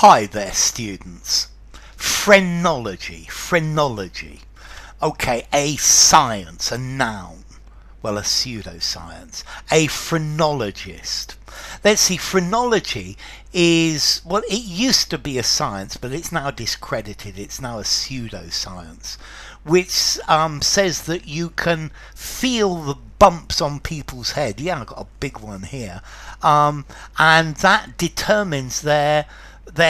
Hi there, students. Phrenology. Okay, a science, a noun. Well, a pseudoscience. A phrenologist. Let's see, phrenology is, well, it used to be a science, but it's now discredited. It's now a pseudoscience, which says that you can feel the bumps on people's head. Yeah, I've got a big one here. And that determines their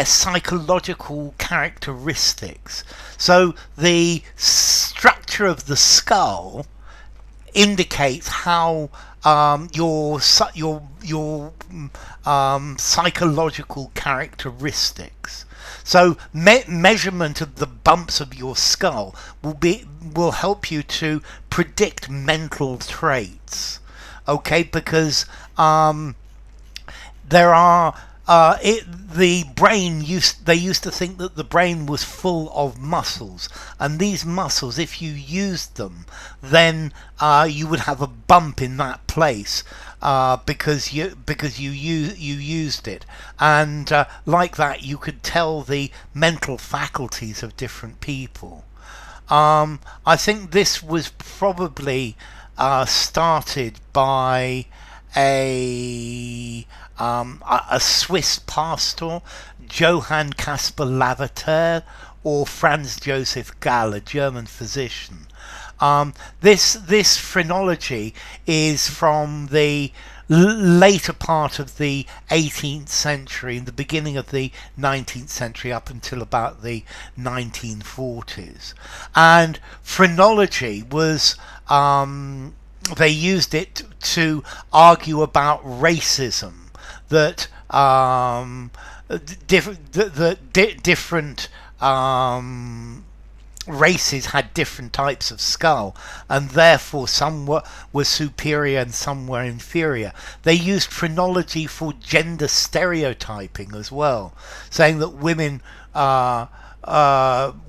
psychological characteristics. So the structure of the skull indicates how your psychological characteristics. So measurement of the bumps of your skull will help you to predict mental traits. Okay, because there are they used to think that the brain was full of muscles, and these muscles, if you used them, then you would have a bump in that place because you used it, and like that you could tell the mental faculties of different people. I think this was probably started by a Swiss pastor, Johann Caspar Lavater, or Franz Joseph Gall, a German physician. This phrenology is from the later part of the 18th century and the beginning of the 19th century up until about the 1940s. And phrenology was they used it to argue about racism, that different races had different types of skull, and therefore some were superior and some were inferior. They used phrenology for gender stereotyping as well, saying that women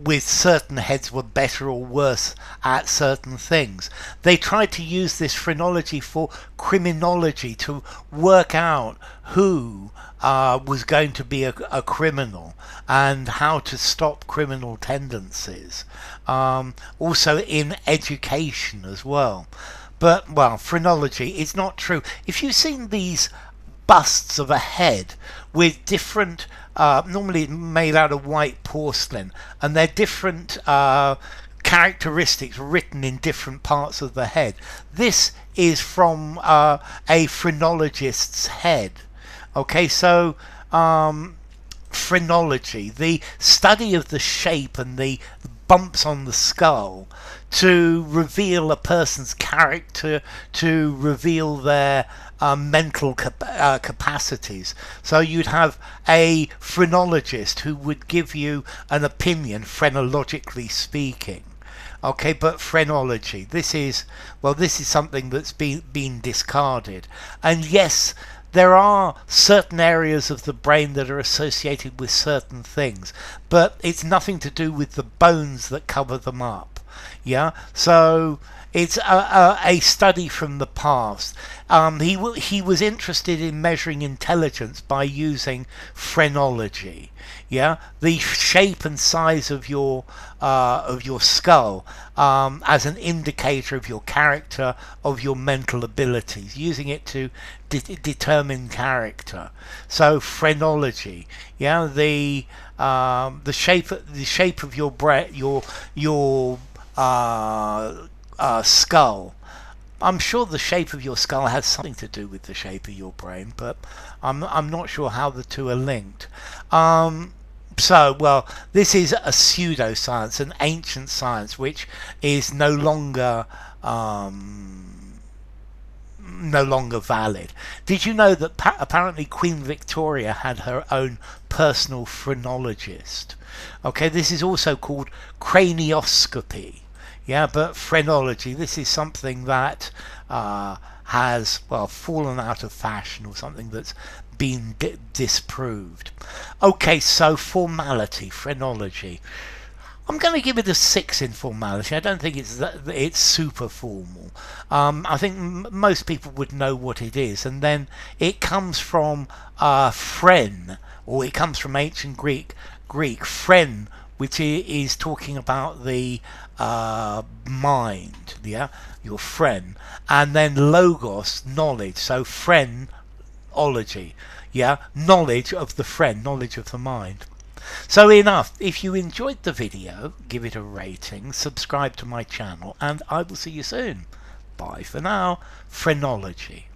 with certain heads were better or worse at certain things. They tried to use this phrenology for criminology, to work out who was going to be a criminal and how to stop criminal tendencies. Also in education as well. But, well, phrenology is not true. If you've seen these busts of a head with different, normally made out of white porcelain, and they're different characteristics written in different parts of the head. This is from a phrenologist's head. Okay, so phrenology, the study of the shape and the bumps on the skull to reveal a person's character, to reveal their mental capacities. So you'd have a phrenologist who would give you an opinion, phrenologically speaking. Okay, but phrenology, this is something that's been discarded. And yes, there are certain areas of the brain that are associated with certain things, but it's nothing to do with the bones that cover them up. Yeah, so it's a study from the past. He was interested in measuring intelligence by using phrenology. Yeah, the shape and size of your skull as an indicator of your character, of your mental abilities, using it to determine character. So phrenology, yeah, the shape of your your skull. I'm sure the shape of your skull has something to do with the shape of your brain, but I'm not sure how the two are linked. So, well, this is a pseudoscience, an ancient science, which is no longer valid. Did you know that apparently Queen Victoria had her own personal phrenologist? Okay, this is also called cranioscopy. Yeah, but phrenology, this is something that has, well, fallen out of fashion, or something that's been disproved. Okay, so formality, phrenology. I'm going to give it a 6 in formality. I don't think it's super formal. I think most people would know what it is, and then it comes from phren, or it comes from ancient Greek, phren, which is talking about the mind, yeah, your phren, and then logos, knowledge. So phrenology, yeah, knowledge of the phren, knowledge of the mind. So enough. If you enjoyed the video, give it a rating, subscribe to my channel, and I will see you soon. Bye for now. Phrenology.